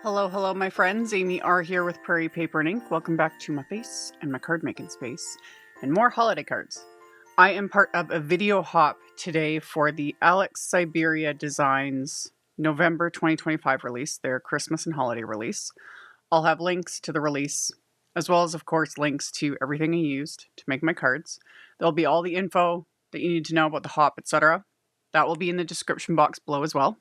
Hello, hello, my friends. AmyR here with Prairie Paper and Ink. Welcome back to my face and my card making space and more holiday cards. I am part of a video hop today for the Alex Syberia Designs November 2025 release, their Christmas and holiday release. I'll have links to the release, as well as, of course, links to everything I used to make my cards. There'll be all the info that you need to know about the hop, etc. That will be in the description box below as well.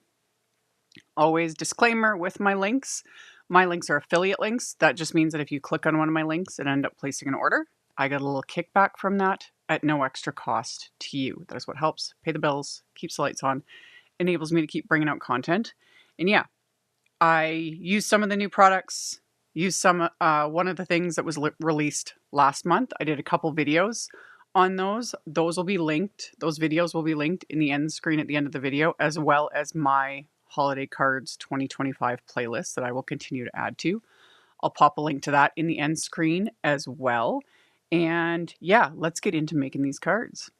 Always disclaimer with my links. My links are affiliate links. That just means that if you click on one of my links and end up placing an order, I get a little kickback from that at no extra cost to you. That is what helps pay the bills, keeps the lights on, enables me to keep bringing out content. And yeah, I use some of the new products, use some, one of the things that was released last month. I did a couple videos on those. Those will be linked. Those videos will be linked in the end screen at the end of the video, as well as my Holiday Cards 2025 playlist that I will continue to add to. I'll pop a link to that in the end screen as well. And yeah, let's get into making these cards.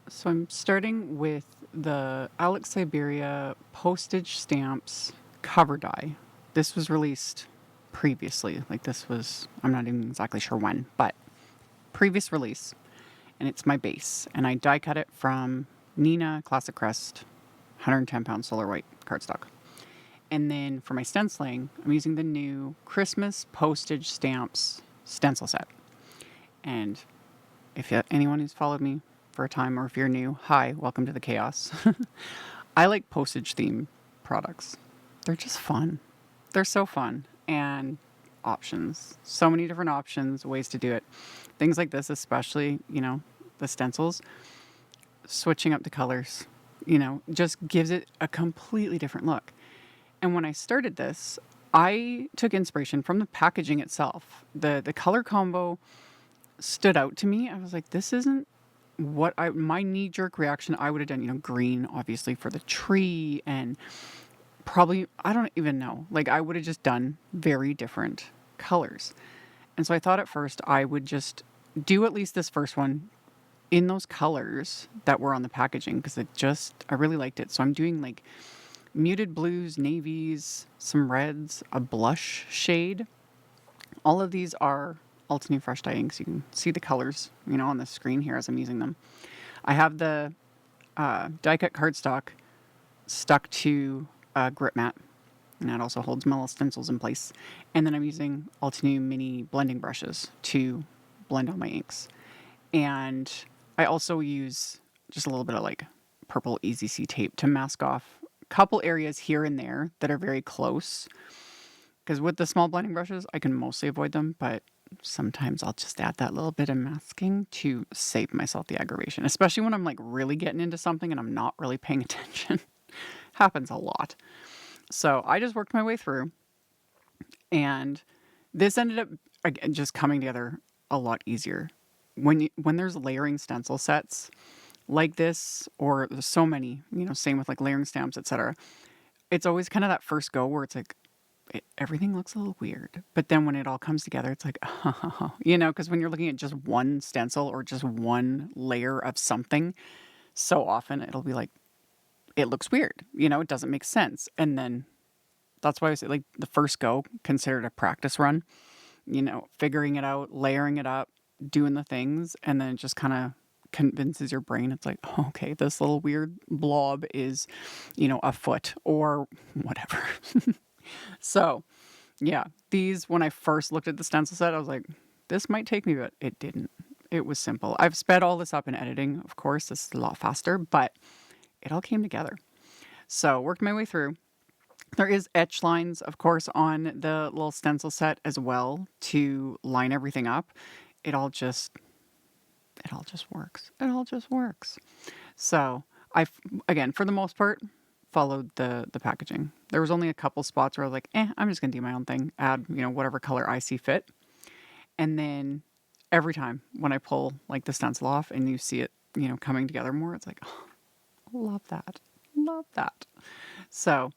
So I'm starting with the Alex Syberia Postage Stamps cover die. This was released previously. Like this was, I'm not even exactly sure when, but previous release. And it's my base. And I die cut it from Neenah Classic Crest 110-pound solar white cardstock. And then for my stenciling, I'm using the new Christmas Postage Stamps stencil set. And if anyone who's followed me for a time, or if you're new, hi, welcome to the chaos. I like postage theme products. They're just fun. They're so fun. And options. So many different options, ways to do it. Things like this, especially, the stencils, switching up the colors, just gives it a completely different look. And when I started this, I took inspiration from the packaging itself. The color combo stood out to me. I was like, this isn't what my knee-jerk reaction. I would have done, green, obviously, for the tree, and probably, I don't even know. Like, I would have just done very different colors. And so I thought at first I would just do at least this first one in those colors that were on the packaging, because I really liked it. So I'm doing like muted blues, navies, some reds, a blush shade. All of these are Ultimate Fresh Dye inks. You can see the colors, on the screen here as I'm using them. I have the die cut cardstock stuck to a grip mat, and that also holds my little stencils in place. And then I'm using Ultimate mini blending brushes to blend all my inks. And I also use just a little bit of like purple Easy C tape to mask off a couple areas here and there that are very close. Because with the small blending brushes, I can mostly avoid them, but sometimes I'll just add that little bit of masking to save myself the aggravation, especially when I'm like really getting into something and I'm not really paying attention. Happens a lot. So I just worked my way through, and this ended up just coming together a lot easier. When there's layering stencil sets like this, or there's so many, same with like layering stamps, etc. It's always kind of that first go where it's like, everything looks a little weird. But then when it all comes together, it's like, because when you're looking at just one stencil or just one layer of something, so often it'll be like, it looks weird, it doesn't make sense. And then that's why I say like the first go, consider it a practice run, figuring it out, layering it up, doing the things, and then it just kind of convinces your brain. It's like, oh, okay, this little weird blob is, a foot or whatever. So yeah, these, when I first looked at the stencil set, I was like, this might take me, but it didn't. It was simple. I've sped all this up in editing. Of course, this is a lot faster, but it all came together. So worked my way through. There is etch lines, of course, on the little stencil set as well to line everything up. It all just works. It all just works. So again, for the most part, followed the packaging. There was only a couple spots where I was like, I'm just going to do my own thing. Add, whatever color I see fit. And then every time when I pull like the stencil off and you see it, coming together more, it's like, oh, love that. Love that. So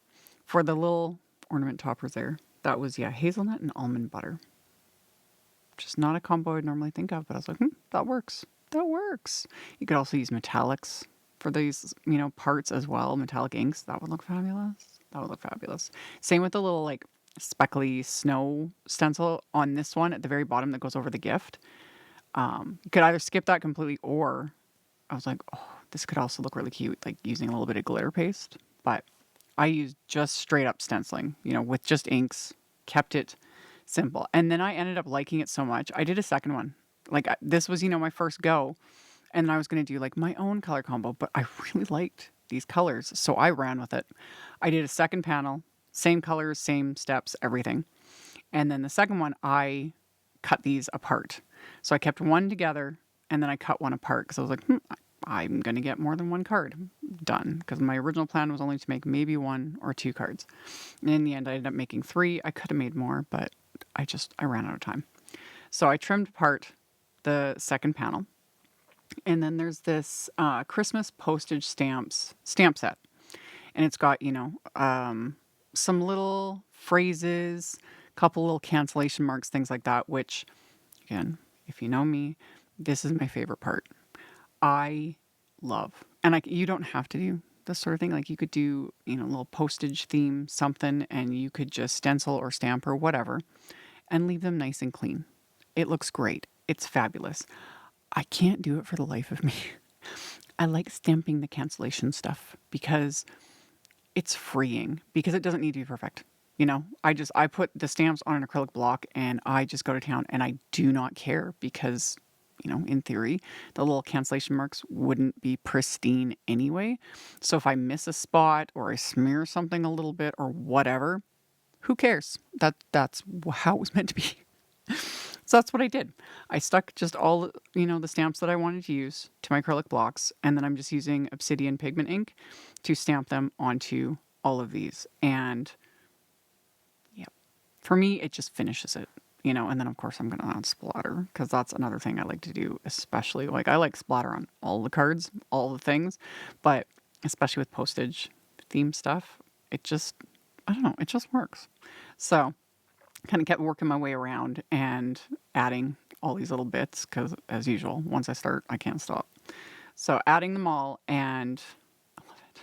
for the little ornament toppers there, that was, hazelnut and almond butter. Just not a combo I'd normally think of, but I was like, that works. That works. You could also use metallics for these, parts as well. Metallic inks, that would look fabulous. That would look fabulous. Same with the little like speckly snow stencil on this one at the very bottom that goes over the gift. You could either skip that completely, or I was like, oh, this could also look really cute, like using a little bit of glitter paste. But I used just straight up stenciling, with just inks, kept it simple. And then I ended up liking it so much. I did a second one. Like this was, my first go. And then I was going to do like my own color combo, but I really liked these colors. So I ran with it. I did a second panel, same colors, same steps, everything. And then the second one, I cut these apart. So I kept one together and then I cut one apart because I was like, I'm going to get more than one card done because my original plan was only to make maybe 1 or 2 cards. And in the end, I ended up making 3. I could have made more, but I ran out of time. So I trimmed apart the second panel. And then there's this Christmas postage stamp set. And it's got, some little phrases, a couple little cancellation marks, things like that, which, again, if you know me, this is my favorite part. I love, and you don't have to do this sort of thing. Like you could do, a little postage theme, something, and you could just stencil or stamp or whatever and leave them nice and clean. It looks great. It's fabulous. I can't do it for the life of me. I like stamping the cancellation stuff because it's freeing, because it doesn't need to be perfect. I put the stamps on an acrylic block and I just go to town and I do not care because, in theory, the little cancellation marks wouldn't be pristine anyway. So if I miss a spot or I smear something a little bit or whatever, who cares? That's how it was meant to be. So that's what I did. I stuck just all, the stamps that I wanted to use to my acrylic blocks, and then I'm just using Obsidian pigment ink to stamp them onto all of these. And yeah, for me, it just finishes it, and then of course I'm going to add splatter because that's another thing I like to do, especially like I like splatter on all the cards, all the things, but especially with postage theme stuff, I don't know, it just works. So kind of kept working my way around and adding all these little bits because, as usual, once I start, I can't stop. So adding them all, and I love it.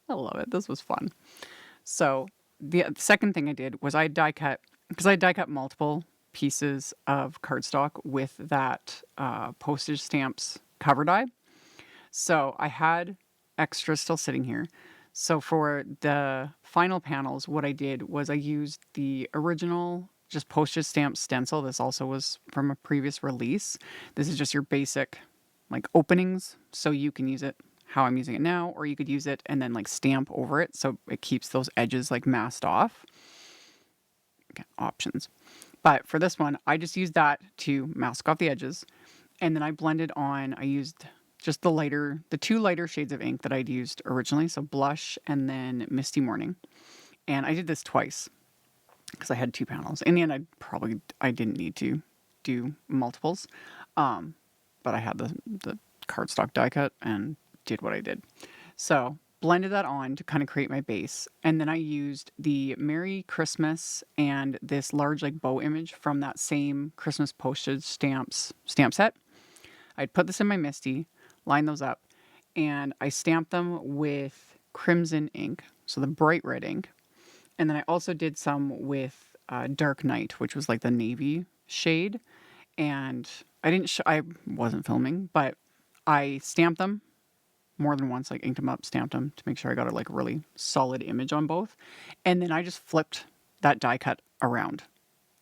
I love it. This was fun. So the second thing I did was I die cut, because I die cut multiple pieces of cardstock with that postage stamps cover die. So I had extras still sitting here. So for the final panels, what I did was I used the original just postage stamp stencil. This also was from a previous release. This is just your basic like openings. So you can use it how I'm using it now, or you could use it and then like stamp over it. So it keeps those edges like masked off. Okay, options. But for this one, I just used that to mask off the edges. And then I used just the 2 lighter shades of ink that I'd used originally. So Blush and then Misty Morning. And I did this twice because I had 2 panels. In the end, I didn't need to do multiples. But I had the cardstock die cut and did what I did. So blended that on to kind of create my base. And then I used the Merry Christmas and this large like bow image from that same Christmas postage stamp set. I'd put this in my Misty, line those up, and I stamped them with crimson ink, so the bright red ink. And then I also did some with Dark Night, which was like the navy shade. And I wasn't filming, but I stamped them more than once, like inked them up, stamped them to make sure I got a like really solid image on both. And then I just flipped that die cut around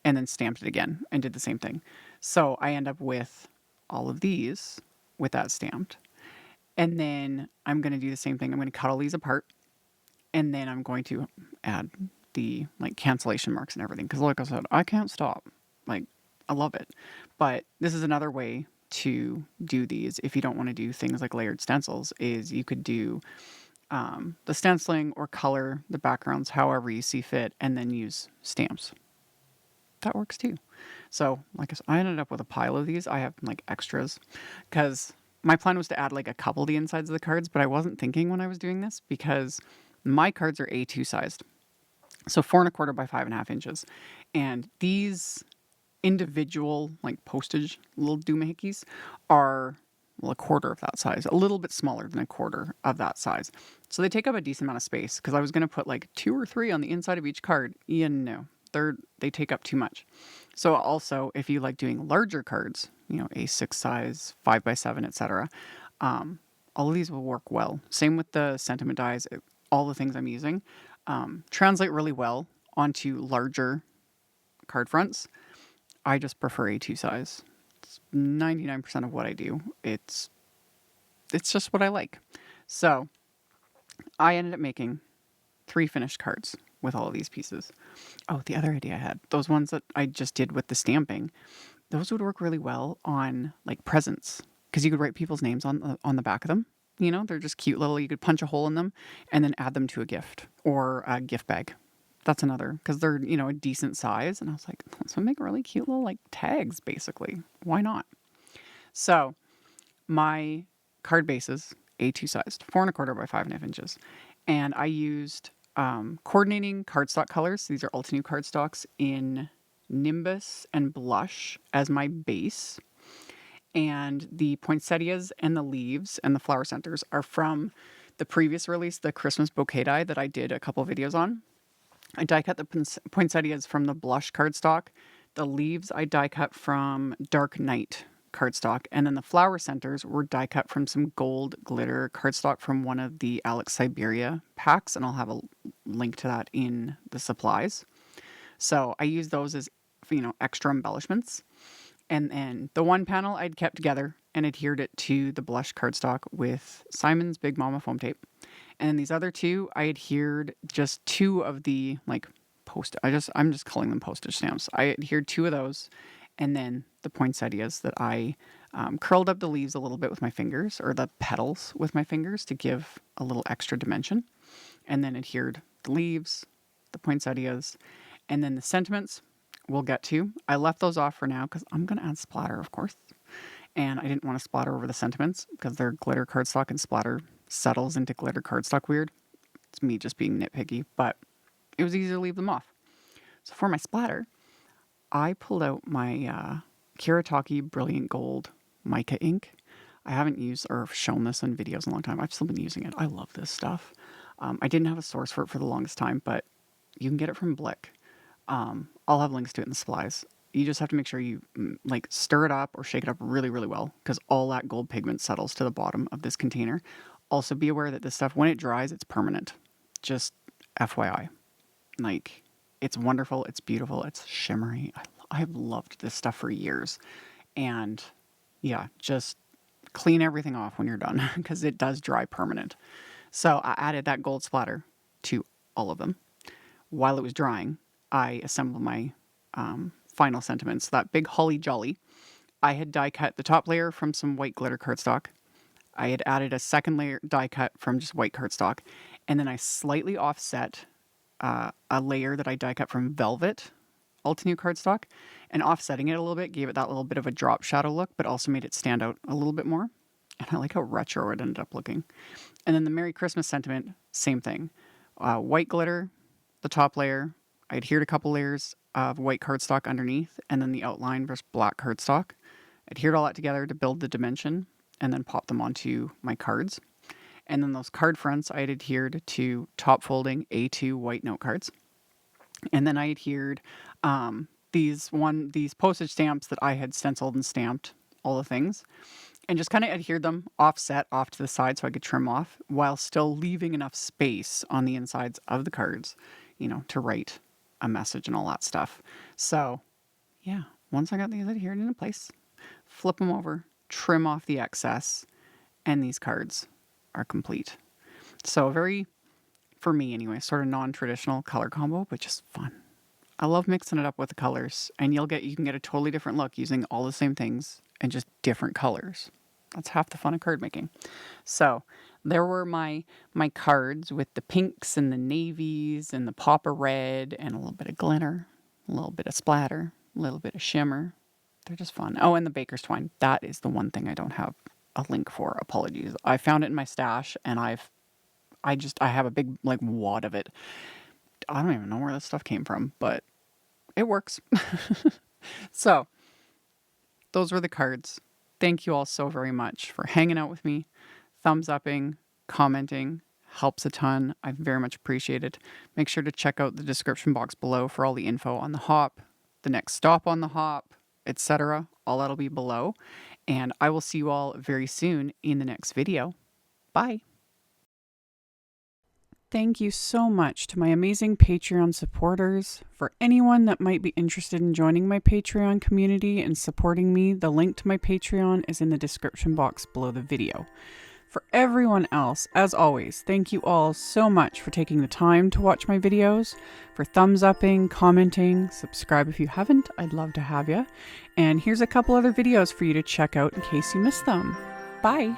and then stamped it again and did the same thing. So I end up with all of these with that stamped. And then I'm going to do the same thing. I'm going to cut all these apart. And then I'm going to add the like cancellation marks and everything. Because like I said, I can't stop. Like, I love it. But this is another way to do these if you don't want to do things like layered stencils, is you could do the stenciling or color the backgrounds however you see fit and then use stamps. That works too. So like I said, I ended up with a pile of these. I have like extras because my plan was to add like a couple of the insides of the cards, but I wasn't thinking when I was doing this because my cards are A2 sized. So 4¼ by 5½ inches. And these individual like postage little doohickeys are well, a quarter of that size, a little bit smaller than a quarter of that size. So they take up a decent amount of space because I was going to put like 2 or 3 on the inside of each card. Yeah, no, they take up too much. So also, if you like doing larger cards, you know, A6 size, 5x7, etc., all of these will work well. Same with the sentiment dies. All the things I'm using translate really well onto larger card fronts. I just prefer A2 size. It's 99% of what I do. It's just what I like. So I ended up making 3 finished cards with all of these pieces. Oh, the other idea I had, those ones that I just did with the stamping, those would work really well on like presents because you could write people's names on the back of them. You know, they're just cute little, you could punch a hole in them and then add them to a gift or a gift bag. That's another, because they're, you know, a decent size. And I was like, let's make really cute little like tags, basically. Why not? So my card bases, A2 sized, 4 1/4 by 5 1/2 inches. And I used coordinating cardstock colors. These are Ultinew cardstocks in Nimbus and Blush as my base. And the poinsettias and the leaves and the flower centers are from the previous release, the Christmas bouquet die that I did a couple videos on. I die cut the poinsettias from the Blush cardstock. The leaves I die cut from Dark Night cardstock. And then the flower centers were die cut from some gold glitter cardstock from one of the Alex Syberia packs. And I'll have a link to that in the supplies. So I use those as, you know, extra embellishments. And then the one panel I'd kept together and adhered it to the Blush cardstock with Simon's Big Mama foam tape. And then these other 2, I adhered just 2 of the like I'm just calling them postage stamps. I adhered 2 of those, and then the poinsettias that I curled up the leaves a little bit with my fingers, or the petals with my fingers to give a little extra dimension, and then adhered the leaves, the poinsettias, and then the sentiments we'll get to. I left those off for now because I'm going to add splatter, of course. And I didn't want to splatter over the sentiments because they're glitter cardstock and splatter settles into glitter cardstock weird. It's me just being nitpicky, but it was easy to leave them off. So for my splatter, I pulled out my Kiritaki Brilliant Gold mica ink. I haven't used or shown this in videos in a long time. I've still been using it. I love this stuff. I didn't have a source for it for the longest time, but you can get it from Blick. I'll have links to it in the supplies. You just have to make sure you like stir it up or shake it up really, really well because all that gold pigment settles to the bottom of this container. Also be aware that this stuff, when it dries, it's permanent. Just FYI. Like, it's wonderful. It's beautiful. It's shimmery. I've loved this stuff for years. And yeah, just clean everything off when you're done because it does dry permanent. So I added that gold splatter to all of them. While it was drying, I assembled my final sentiments. That big holly jolly, I had die cut the top layer from some white glitter cardstock. I had added a second layer die cut from just white cardstock, and then I slightly offset a layer that I die cut from velvet Ultinew cardstock, and offsetting it a little bit gave it that little bit of a drop shadow look, but also made it stand out a little bit more. And I like how retro it ended up looking. And then the Merry Christmas sentiment, same thing. White glitter, the top layer. I adhered a couple layers of white cardstock underneath, and then the outline versus black cardstock. Adhered all that together to build the dimension, and then pop them onto my cards. And then those card fronts I had adhered to top folding A2 white note cards. And then I adhered these postage stamps that I had stenciled and stamped, all the things, and just kind of adhered them offset off to the side so I could trim off while still leaving enough space on the insides of the cards, you know, to write a message and all that stuff. So yeah, once I got these adhered into place, flip them over, trim off the excess, and these cards are complete. So very, for me anyway, sort of non-traditional color combo, but just fun. I love mixing it up with the colors, and you can get a totally different look using all the same things and just different colors. That's half the fun of card making. So there were my cards with the pinks and the navies and the pop of red and a little bit of glitter, a little bit of splatter, a little bit of shimmer. They're just fun. Oh, and the baker's twine. That is the one thing I don't have a link for. Apologies. I found it in my stash, and I have a big like wad of it. I don't even know where this stuff came from, but it works. So those were the cards. thank you all so very much for hanging out with me, thumbs upping, commenting. Helps a ton. I very much appreciate it. Make sure to check out the description box below for all the info on the hop, the next stop on the hop, etc. All that'll be below. And I will see you all very soon in the next video. Bye. Thank you so much to my amazing Patreon supporters. For anyone that might be interested in joining my Patreon community and supporting me, the link to my Patreon is in the description box below the video. For everyone else, as always, thank you all so much for taking the time to watch my videos, for thumbs upping, commenting, subscribe if you haven't, I'd love to have you. And here's a couple other videos for you to check out in case you missed them. Bye!